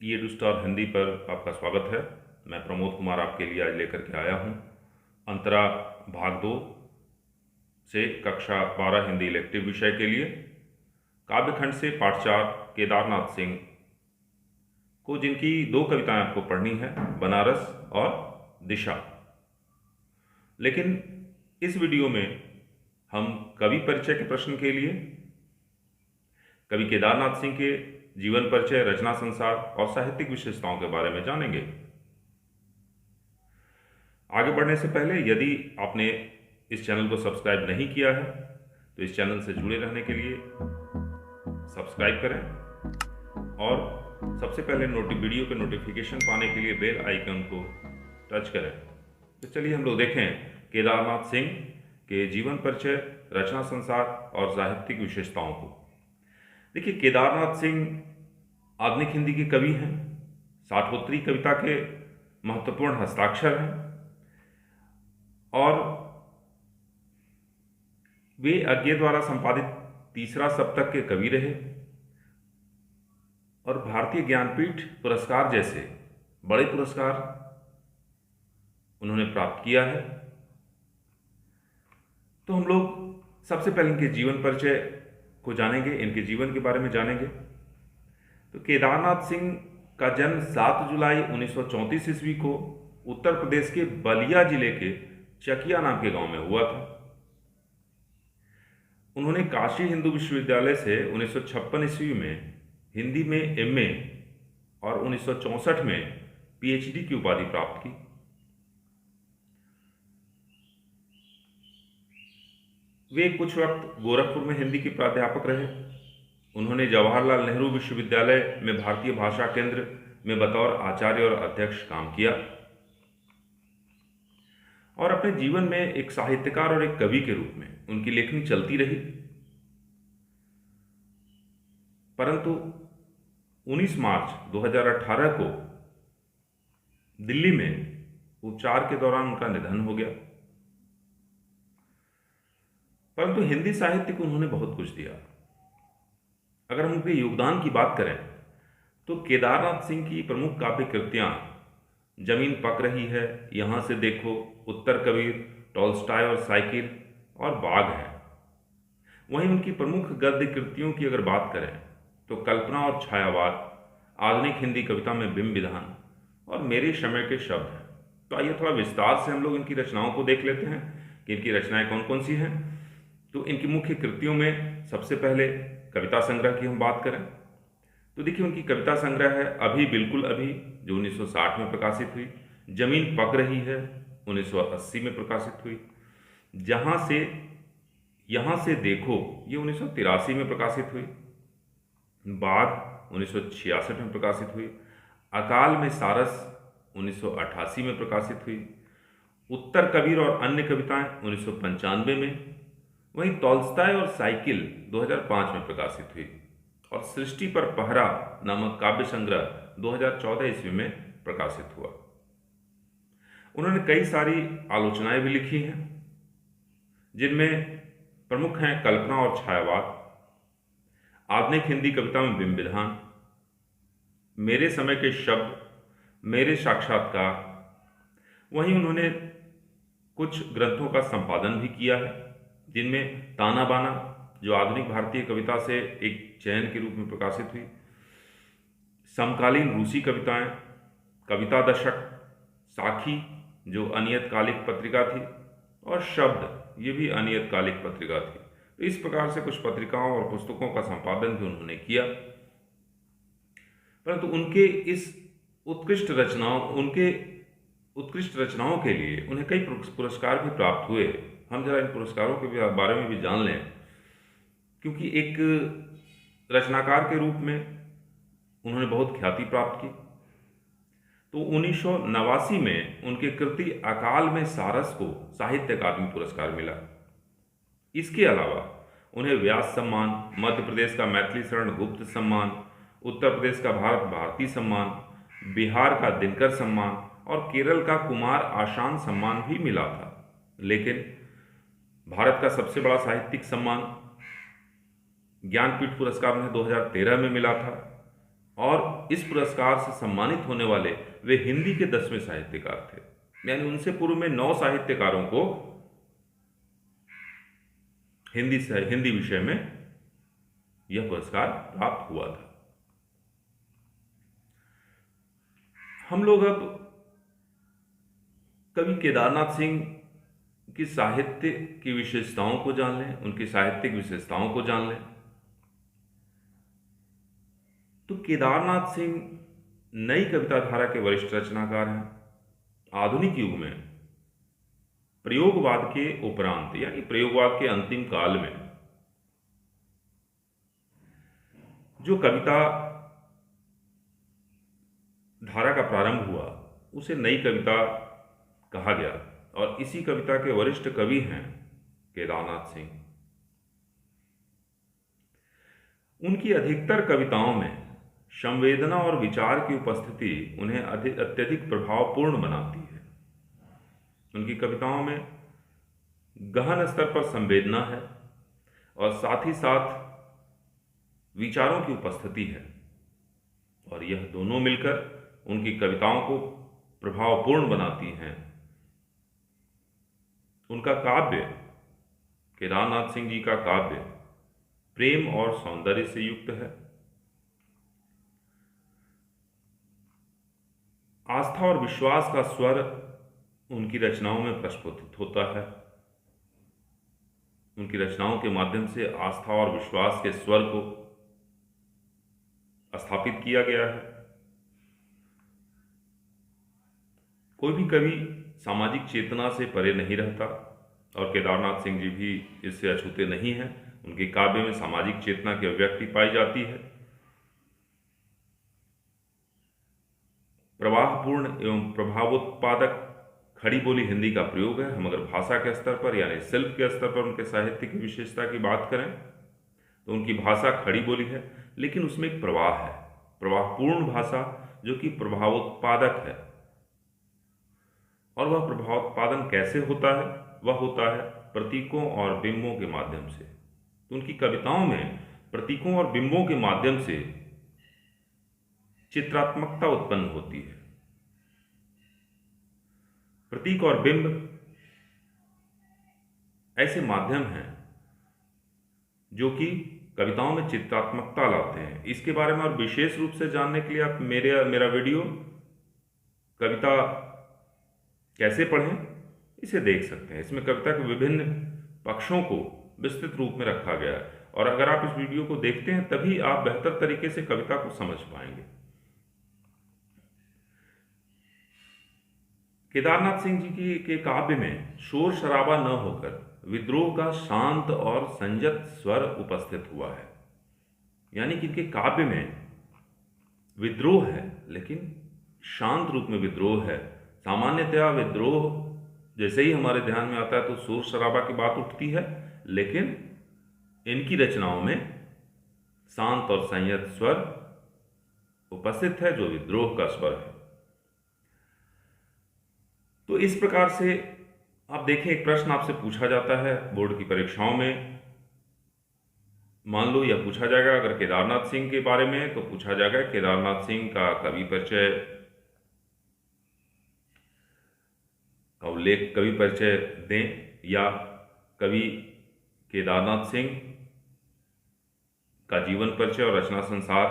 ये स्टार हिंदी पर आपका स्वागत है। मैं प्रमोद कुमार आपके लिए आज लेकर के आया हूँ अंतरा भाग 2 से कक्षा 12 हिंदी इलेक्टिव विषय के लिए काव्यखंड से पाठ 4 केदारनाथ सिंह को, जिनकी 2 कविताएं आपको पढ़नी है, बनारस और दिशा। लेकिन इस वीडियो में हम कवि परिचय के प्रश्न के लिए कवि केदारनाथ सिंह के जीवन परिचय, रचना संसार और साहित्यिक विशेषताओं के बारे में जानेंगे। आगे बढ़ने से पहले यदि आपने इस चैनल को सब्सक्राइब नहीं किया है तो इस चैनल से जुड़े रहने के लिए सब्सक्राइब करें और सबसे पहले वीडियो के नोटिफिकेशन पाने के लिए बेल आइकन को टच करें। तो चलिए हम लोग देखें केदारनाथ सिंह के जीवन परिचय, रचना संसार और साहित्यिक विशेषताओं को। देखिए, केदारनाथ सिंह आधुनिक हिंदी के कवि हैं, साठोत्तरी कविता के महत्वपूर्ण हस्ताक्षर हैं और वे अज्ञे द्वारा संपादित तीसरा सप्तक के कवि रहे और भारतीय ज्ञानपीठ पुरस्कार जैसे बड़े पुरस्कार उन्होंने प्राप्त किया है। तो हम लोग सबसे पहले इनके जीवन परिचय को जानेंगे, इनके जीवन के बारे में जानेंगे। तो केदारनाथ सिंह का जन्म 7 जुलाई 1934 ईस्वी को उत्तर प्रदेश के बलिया जिले के चकिया नाम के गांव में हुआ था। उन्होंने काशी हिंदू विश्वविद्यालय से 1956 ईस्वी में हिंदी में एमए और 1964 में पीएचडी की उपाधि प्राप्त की। वे कुछ वक्त गोरखपुर में हिंदी के प्राध्यापक रहे। उन्होंने जवाहरलाल नेहरू विश्वविद्यालय में भारतीय भाषा केंद्र में बतौर आचार्य और अध्यक्ष काम किया और अपने जीवन में एक साहित्यकार और एक कवि के रूप में उनकी लेखनी चलती रही। परंतु 19 मार्च 2018 को दिल्ली में उपचार के दौरान उनका निधन हो गया। परंतु हिंदी साहित्य को उन्होंने बहुत कुछ दिया। अगर हम उनके योगदान की बात करें तो केदारनाथ सिंह की प्रमुख काव्य कृतियां जमीन पक रही है, यहां से देखो, उत्तर कबीर, टॉल्स्टॉय और साइकिल और बाघ है। वहीं उनकी प्रमुख गद्य कृतियों की अगर बात करें तो कल्पना और छायावाद, आधुनिक हिंदी कविता में बिंब विधान और मेरे समय के शब्द हैं। तो आइए थोड़ा विस्तार से हम लोग इनकी रचनाओं को देख लेते हैं कि इनकी रचनाएं कौन कौन सी हैं। तो इनकी मुख्य कृतियों में सबसे पहले कविता संग्रह की हम बात करें तो देखिए, उनकी कविता संग्रह है अभी बिल्कुल अभी, जो 1960 में प्रकाशित हुई। जमीन पक रही है 1980 में प्रकाशित हुई। यहाँ से देखो, ये 1983 में प्रकाशित हुई। बाघ 1966 में प्रकाशित हुई। अकाल में सारस 1988 में प्रकाशित हुई। उत्तर कबीर और अन्य कविताएं 1995 में। वहीं टॉल्स्टॉय और साइकिल 2005 में प्रकाशित हुई और सृष्टि पर पहरा नामक काव्य संग्रह 2014 ईस्वी में प्रकाशित हुआ। उन्होंने कई सारी आलोचनाएं भी लिखी हैं, जिनमें प्रमुख हैं कल्पना और छायावाद, आधुनिक हिंदी कविता में बिंब विधान, मेरे समय के शब्द, मेरे साक्षात्कार। वहीं उन्होंने कुछ ग्रंथों का संपादन भी किया है, जिनमें ताना बाना, जो आधुनिक भारतीय कविता से एक चयन के रूप में प्रकाशित हुई, समकालीन रूसी कविताएं, कविता दशक, साखी जो अनियतकालिक पत्रिका थी, और शब्द, ये भी अनियतकालिक पत्रिका थी। तो इस प्रकार से कुछ पत्रिकाओं और पुस्तकों का संपादन भी उन्होंने किया। परंतु उनके उत्कृष्ट रचनाओं के लिए उन्हें कई पुरस्कार भी प्राप्त हुए। हम जरा इन पुरस्कारों के बारे में भी जान लें, क्योंकि एक रचनाकार के रूप में उन्होंने बहुत ख्याति प्राप्त की। तो 1989 में उनके कृति अकाल में सारस को साहित्य अकादमी पुरस्कार मिला। इसके अलावा उन्हें व्यास सम्मान, मध्य प्रदेश का मैथिली शरण गुप्त सम्मान, उत्तर प्रदेश का भारत भारती सम्मान, बिहार का दिनकर सम्मान और केरल का कुमार आशान सम्मान भी मिला था। लेकिन भारत का सबसे बड़ा साहित्यिक सम्मान ज्ञानपीठ पुरस्कार उन्हें 2013 में मिला था। और इस पुरस्कार से सम्मानित होने वाले वे हिंदी के 10वें साहित्यकार थे। यानी उनसे पूर्व में 9 साहित्यकारों को हिंदी विषय में यह पुरस्कार प्राप्त हुआ था। हम लोग अब कवि केदारनाथ सिंह की साहित्य की विशेषताओं को जान लें, उनकी साहित्यिक विशेषताओं को जान लें। तो केदारनाथ सिंह नई कविता धारा के वरिष्ठ रचनाकार हैं। आधुनिक युग में प्रयोगवाद के उपरांत यानी प्रयोगवाद के अंतिम काल में जो कविता धारा का प्रारंभ हुआ उसे नई कविता कहा गया और इसी कविता के वरिष्ठ कवि हैं केदारनाथ सिंह। उनकी अधिकतर कविताओं में संवेदना और विचार की उपस्थिति उन्हें अत्यधिक प्रभावपूर्ण बनाती है। उनकी कविताओं में गहन स्तर पर संवेदना है और साथ ही साथ विचारों की उपस्थिति है और यह दोनों मिलकर उनकी कविताओं को प्रभावपूर्ण बनाती हैं। उनका काव्य, केदारनाथ सिंह जी का काव्य प्रेम और सौंदर्य से युक्त है। आस्था और विश्वास का स्वर उनकी रचनाओं में प्रस्फुटित होता है। उनकी रचनाओं के माध्यम से आस्था और विश्वास के स्वर को स्थापित किया गया है। कोई भी कवि सामाजिक चेतना से परे नहीं रहता और केदारनाथ सिंह जी भी इससे अछूते नहीं हैं। उनके काव्य में सामाजिक चेतना की अभिव्यक्ति पाई जाती है। प्रवाहपूर्ण एवं प्रभावोत्पादक खड़ी बोली हिंदी का प्रयोग है। हम अगर भाषा के स्तर पर यानी शिल्प के स्तर पर उनके साहित्य की विशेषता की बात करें तो उनकी भाषा खड़ी बोली है, लेकिन उसमें एक प्रवाह है, प्रवाहपूर्ण भाषा जो कि प्रभावोत्पादक है। और वह प्रभावोत्पादन कैसे होता है? वह होता है प्रतीकों और बिंबों के माध्यम से। तो उनकी कविताओं में प्रतीकों और बिंबों के माध्यम से चित्रात्मकता उत्पन्न होती है। प्रतीक और बिंब ऐसे माध्यम हैं जो कि कविताओं में चित्रात्मकता लाते हैं। इसके बारे में और विशेष रूप से जानने के लिए आप मेरा वीडियो कविता कैसे पढ़ें इसे देख सकते हैं। इसमें कविता के विभिन्न पक्षों को विस्तृत रूप में रखा गया है और अगर आप इस वीडियो को देखते हैं तभी आप बेहतर तरीके से कविता को समझ पाएंगे। केदारनाथ सिंह जी के काव्य में शोर शराबा न होकर विद्रोह का शांत और संयत स्वर उपस्थित हुआ है। यानी कि इनके काव्य में विद्रोह है लेकिन शांत रूप में विद्रोह है। सामान्यतया विद्रोह जैसे ही हमारे ध्यान में आता है तो शोर शराबा की बात उठती है, लेकिन इनकी रचनाओं में शांत और संयत स्वर उपस्थित है जो विद्रोह का स्वर है। तो इस प्रकार से आप देखें, एक प्रश्न आपसे पूछा जाता है बोर्ड की परीक्षाओं में, मान लो यह पूछा जाएगा अगर केदारनाथ सिंह के बारे में, तो पूछा जाएगा केदारनाथ सिंह का कवि परिचय का उल्लेख, कवि परिचय दें या कवि केदारनाथ सिंह का जीवन परिचय और रचना संसार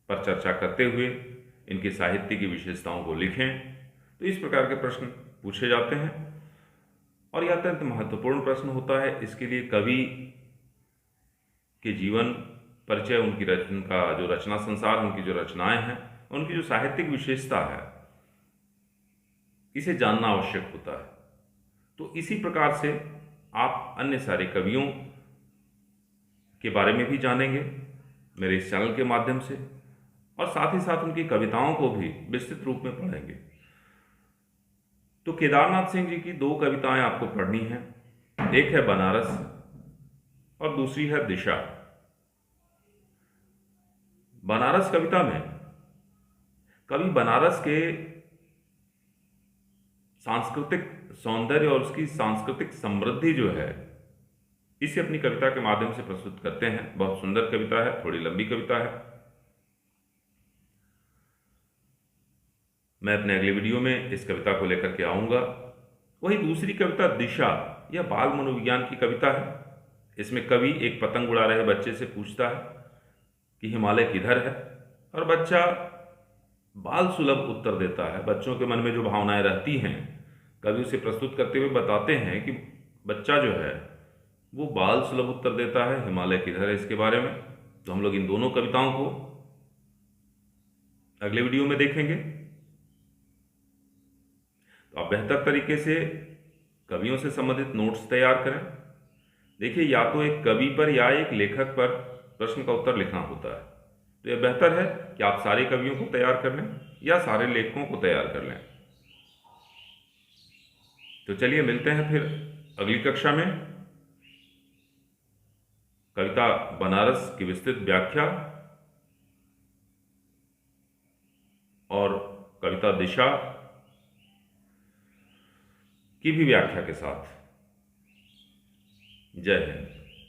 पर चर्चा करते हुए इनके साहित्य की विशेषताओं को लिखें। तो इस प्रकार के प्रश्न पूछे जाते हैं और यह अत्यंत महत्वपूर्ण प्रश्न होता है। इसके लिए कवि के जीवन परिचय, उनकी उनका जो रचना संसार, उनकी जो रचनाएं हैं, उनकी जो साहित्यिक विशेषता है, इसे जानना आवश्यक होता है। तो इसी प्रकार से आप अन्य सारे कवियों के बारे में भी जानेंगे मेरे इस चैनल के माध्यम से और साथ ही साथ उनकी कविताओं को भी विस्तृत रूप में पढ़ेंगे। तो केदारनाथ सिंह जी की 2 कविताएं आपको पढ़नी हैं। एक है बनारस और दूसरी है दिशा। बनारस कविता में कवि बनारस के सांस्कृतिक सौंदर्य और उसकी सांस्कृतिक समृद्धि जो है इसे अपनी कविता के माध्यम से प्रस्तुत करते हैं। बहुत सुंदर कविता है, थोड़ी लंबी कविता है। मैं अपने अगले वीडियो में इस कविता को लेकर के आऊँगा। वही दूसरी कविता दिशा, यह बाल मनोविज्ञान की कविता है। इसमें कवि एक पतंग उड़ा रहे बच्चे से पूछता है कि हिमालय किधर है, और बच्चा बाल सुलभ उत्तर देता है। बच्चों के मन में जो भावनाएं रहती हैं, कवि उसे प्रस्तुत करते हुए बताते हैं कि बच्चा जो है वो बाल सुलभ उत्तर देता है, हिमालय किधर है इसके बारे में। तो हम लोग इन दोनों कविताओं को अगले वीडियो में देखेंगे। तो आप बेहतर तरीके से कवियों से संबंधित नोट्स तैयार करें। देखिए, या तो एक कवि पर या एक लेखक पर प्रश्न का उत्तर लिखना होता है, तो यह बेहतर है कि आप सारे कवियों को तैयार कर लें या सारे लेखकों को तैयार कर लें। तो चलिए मिलते हैं फिर अगली कक्षा में। कविता बनारस की विस्तृत व्याख्या और कविता दिशा की भी व्याख्या के साथ। जय हिंद।